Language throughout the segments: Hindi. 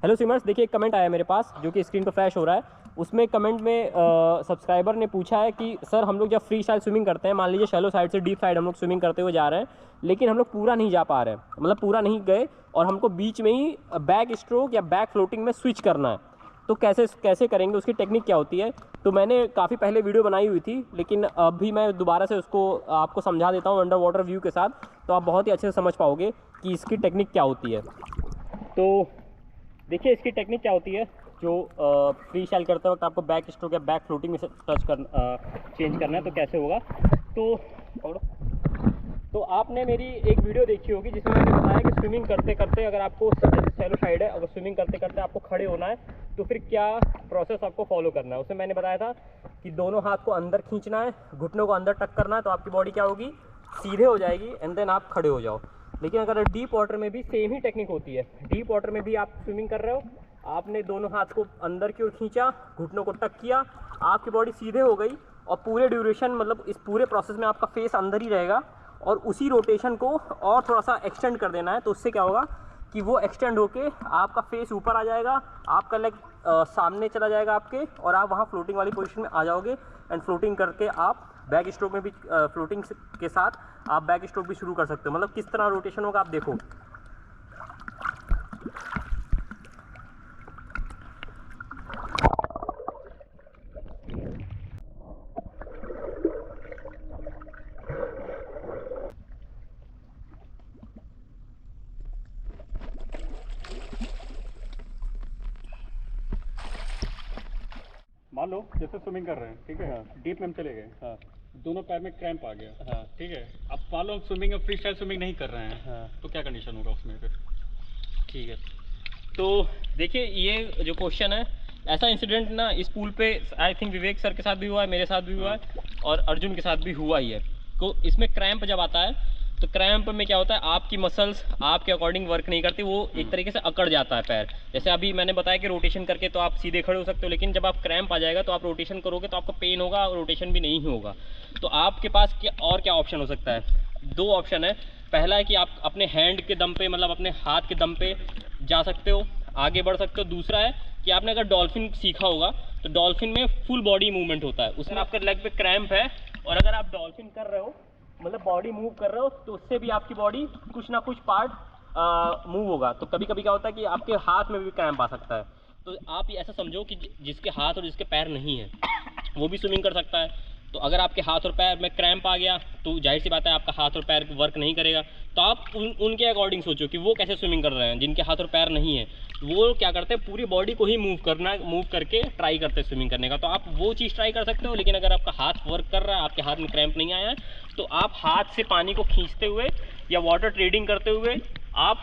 हेलो स्विमर्स, देखिए एक कमेंट आया मेरे पास जो कि स्क्रीन पर फ्लैश हो रहा है। उसमें कमेंट में सब्सक्राइबर ने पूछा है कि सर हम लोग जब फ्री स्टाइल स्विमिंग करते हैं, मान लीजिए शैलो साइड से डीप साइड हम लोग स्विमिंग करते हुए जा रहे हैं, लेकिन हम लोग पूरा नहीं जा पा रहे हैं, मतलब पूरा नहीं गए और हमको बीच में ही बैक स्ट्रोक या बैक फ्लोटिंग में स्विच करना है, तो कैसे करेंगे, उसकी टेक्निक क्या होती है। तो मैंने काफ़ी पहले वीडियो बनाई हुई थी, लेकिन अभी मैं दोबारा से उसको आपको समझा देता हूँ अंडर वाटर व्यू के साथ, तो आप बहुत ही अच्छे से समझ पाओगे कि इसकी टेक्निक क्या होती है। तो देखिए इसकी टेक्निक क्या होती है। जो फ्री स्टाइल करते वक्त आपको बैक स्ट्रोक या बैक फ्लोटिंग में से टच चेंज करना है, तो कैसे होगा। तो आपने मेरी एक वीडियो देखी होगी जिसमें मैंने बताया कि स्विमिंग करते करते अगर आपको शैलो साइड है, अगर स्विमिंग करते करते आपको खड़े होना है तो फिर क्या प्रोसेस आपको फॉलो करना है। उसमें मैंने बताया था कि दोनों हाथ को अंदर खींचना है, घुटनों को अंदर टक करना है, तो आपकी बॉडी क्या होगी, सीधे हो जाएगी एंड देन आप खड़े हो जाओ। लेकिन अगर डीप वाटर में भी सेम ही टेक्निक होती है। डीप वाटर में भी आप स्विमिंग कर रहे हो, आपने दोनों हाथ को अंदर की ओर खींचा, घुटनों को टक किया, आपकी बॉडी सीधे हो गई और पूरे ड्यूरेशन मतलब इस पूरे प्रोसेस में आपका फेस अंदर ही रहेगा और उसी रोटेशन को और थोड़ा सा एक्सटेंड कर देना है। तो उससे क्या होगा कि वो एक्सटेंड होके आपका फेस ऊपर आ जाएगा, आपका लेग सामने चला जाएगा आपके, और आप वहाँ फ्लोटिंग वाली पोजीशन में आ जाओगे एंड फ्लोटिंग करके आप बैक स्ट्रोक में भी फ्लोटिंग के साथ आप बैक स्ट्रोक भी शुरू कर सकते हो। मतलब किस तरह रोटेशन होगा आप देखो। मान लो जैसे स्विमिंग कर रहे हैं, ठीक है, डीप में हम चले गए, हाँ, दोनों पैर में क्रैम्प आ गया, हाँ, ठीक है। अब मान लो हम स्विमिंग फ्री स्टाइल स्विमिंग नहीं कर रहे हैं, हाँ, तो क्या कंडीशन होगा उसमें फिर? ठीक है। तो देखिए ये जो क्वेश्चन है, ऐसा इंसिडेंट ना इस पूल पे आई थिंक विवेक सर के साथ भी हुआ है, मेरे साथ भी हुआ है और अर्जुन के साथ भी हुआ ही है। तो इसमें क्रैम्प जब आता है तो क्रैम्प में क्या होता है, आपकी मसल्स आपके अकॉर्डिंग वर्क नहीं करती, वो एक तरीके से अकड़ जाता है पैर। जैसे अभी मैंने बताया कि रोटेशन करके तो आप सीधे खड़े हो सकते हो, लेकिन जब आप क्रैम्प आ जाएगा तो आप रोटेशन करोगे तो आपको पेन होगा और रोटेशन भी नहीं होगा। तो आपके पास क्या ऑप्शन हो सकता है, दो ऑप्शन है। पहला है कि आप अपने हैंड के दम पे, मतलब अपने हाथ के दम पे जा सकते हो, आगे बढ़ सकते हो। दूसरा है कि आपने अगर डॉल्फिन सीखा होगा तो डॉल्फिन में फुल बॉडी मूवमेंट होता है, उसमें आपके लेग पे क्रैम्प है और अगर आप डॉल्फिन कर रहे हो मतलब बॉडी मूव कर रहे हो तो उससे भी आपकी बॉडी कुछ ना कुछ पार्ट मूव होगा। तो कभी कभी क्या होता है कि आपके हाथ में भी क्रैम्प आ सकता है। तो आप ये ऐसा समझो कि जिसके हाथ और जिसके पैर नहीं है वो भी स्विमिंग कर सकता है। तो अगर आपके हाथ और पैर में क्रैम्प आ गया तो जाहिर सी बात है आपका हाथ और पैर वर्क नहीं करेगा। तो आप उनके अकॉर्डिंग सोचो कि वो कैसे स्विमिंग कर रहे हैं। जिनके हाथ और पैर नहीं है वो क्या करते हैं, पूरी बॉडी को ही मूव करके ट्राई करते हैं स्विमिंग करने का। तो आप वो चीज़ ट्राई कर सकते हो। लेकिन अगर आपका हाथ वर्क कर रहा है, आपके हाथ में क्रैम्प नहीं आया है, तो आप हाथ से पानी को खींचते हुए या वाटर ट्रेडिंग करते हुए आप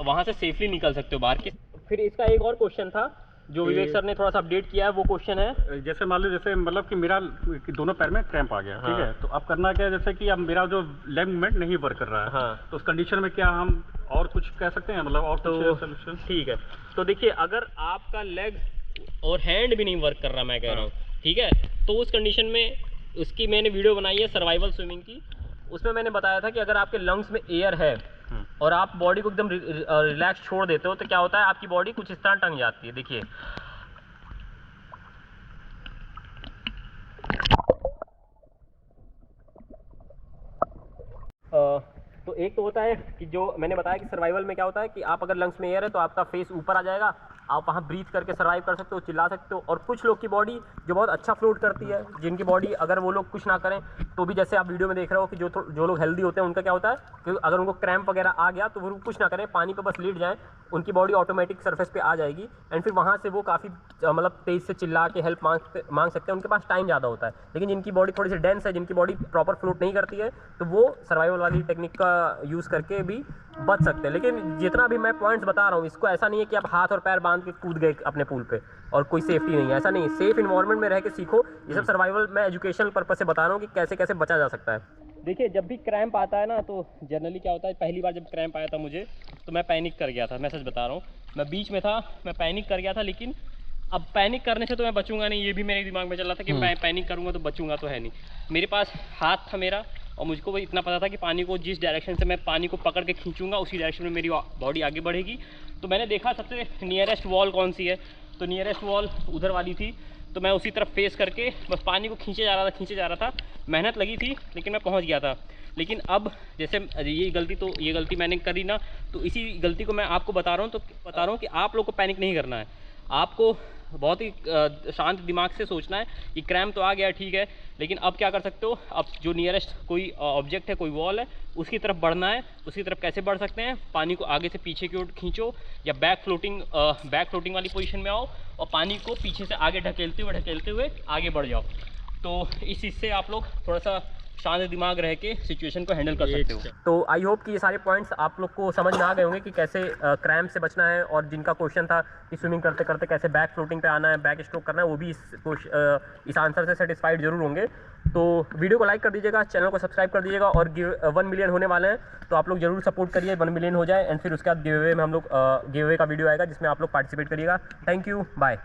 वहाँ से सेफली निकल सकते हो बाहर के। फिर इसका एक और क्वेश्चन था जो विवेक सर ने थोड़ा सा अपडेट किया है, वो क्वेश्चन है जैसे मान लो जैसे मतलब कि मेरा कि दोनों पैर में क्रैम्प आ गया, ठीक है, तो अब करना क्या है, जैसे कि अब मेरा जो लेग मूवमेंट नहीं वर्क कर रहा है, हाँ, तो उस कंडीशन में क्या हम और कुछ कह सकते हैं, मतलब और तो कुछ सोल्यूशन? ठीक है। तो देखिए अगर आपका लेग और हैंड भी नहीं वर्क कर रहा, मैं कह रहा हूँ, ठीक है, तो उस कंडीशन में उसकी मैंने वीडियो बनाई है सर्वाइवल स्विमिंग की। उसमें मैंने बताया था कि अगर आपके लंग्स में एयर है और आप बॉडी को एकदम रिलैक्स छोड़ देते हो तो क्या होता है, आपकी बॉडी कुछ इस तरह टंग जाती है। देखिए तो एक तो होता है कि जो मैंने बताया कि सर्वाइवल में क्या होता है कि आप अगर लंग्स में एयर है तो आपका फेस ऊपर आ जाएगा, आप वहाँ ब्रीथ करके सर्वाइव कर सकते हो, चिल्ला सकते हो। और कुछ लोग की बॉडी जो बहुत अच्छा फ्लोट करती है, जिनकी बॉडी अगर वो लोग कुछ ना करें तो भी, जैसे आप वीडियो में देख रहे हो कि जो लोग हेल्दी होते हैं उनका क्या होता है कि अगर उनको क्रैम्प वगैरह आ गया तो वो कुछ ना करें, पानी पर बस लेट जाएँ, उनकी बॉडी ऑटोमेटिक सरफेस पे आ जाएगी एंड फिर वहाँ से वो काफ़ी मतलब तेज़ से चिल्ला के हेल्प मांग सकते हैं। उनके पास टाइम ज़्यादा होता है। लेकिन जिनकी बॉडी थोड़ी सी डेंस है, जिनकी बॉडी प्रॉपर फ्लोट नहीं करती है, तो वो सर्वाइवल वाली टेक्निक का यूज़ करके भी बच सकते हैं। लेकिन जितना भी मैं पॉइंट्स बता रहा हूँ, इसको ऐसा नहीं है कि आप हाथ और पैर बांध के कूद गए अपने पूल पे और कोई सेफ्टी नहीं है, ऐसा नहीं। सेफ इन्वायरमेंट में रह के सीखो। ये सब सर्वाइवल मैं एजुकेशनल पर्पज से बता रहा हूँ कि कैसे कैसे बचा जा सकता है। देखिए जब भी क्रैम्प आता है ना, तो जनरली क्या होता है, पहली बार जब क्रैम्प आया था मुझे तो मैं पैनिक कर गया था, मैं सच बता रहा हूँ। मैं बीच में था, मैं पैनिक कर गया था, लेकिन अब पैनिक करने से तो मैं बचूंगा नहीं, ये भी मेरे दिमाग में चल रहा था कि मैं पैनिक करूंगा तो बचूंगा तो है नहीं। मेरे पास हाथ था मेरा, और मुझको भी इतना पता था कि पानी को जिस डायरेक्शन से मैं पानी को पकड़ के खींचूंगा उसी डायरेक्शन में मेरी बॉडी आगे बढ़ेगी। तो मैंने देखा सबसे नियरेस्ट वॉल कौन सी है, तो नियरेस्ट वॉल उधर वाली थी, तो मैं उसी तरफ फेस करके बस पानी को खींचे जा रहा था। मेहनत लगी थी लेकिन मैं पहुंच गया था। लेकिन अब जैसे ये गलती मैंने करी ना, तो इसी गलती को मैं आपको बता रहा हूँ कि आप लोग को पैनिक नहीं करना है। आपको बहुत ही शांत दिमाग से सोचना है कि क्रैम्प तो आ गया ठीक है, लेकिन अब क्या कर सकते हो, अब जो नियरेस्ट कोई ऑब्जेक्ट है, कोई वॉल है, उसकी तरफ बढ़ना है। उसकी तरफ कैसे बढ़ सकते हैं, पानी को आगे से पीछे की ओर खींचो या बैक फ्लोटिंग वाली पोजीशन में आओ और पानी को पीछे से आगे ढकेलते हुए आगे बढ़ जाओ। तो इस चीज़ से आप लोग थोड़ा सा शांत दिमाग रह के सिचुएशन को हैंडल कर सकते हो। तो आई होप कि ये सारे पॉइंट्स आप लोग को समझ में आ गए होंगे कि कैसे क्रैम्प से बचना है, और जिनका क्वेश्चन था कि स्विमिंग करते करते कैसे बैक फ्लोटिंग पे आना है, बैक स्ट्रोक करना है, वो भी इस आंसर से सेटिस्फाइड जरूर होंगे। तो वीडियो को लाइक कर दीजिएगा, चैनल को सब्सक्राइब कर दीजिएगा, और 1 मिलियन होने वाले हैं तो आप लोग जरूर सपोर्ट करिए, 1 मिलियन हो जाए, एंड फिर उसके बाद गिव अवे में हम लोग गिव अवे का वीडियो आएगा जिसमें आप लोग पार्टिसिपेट करिएगा। Thank you, bye.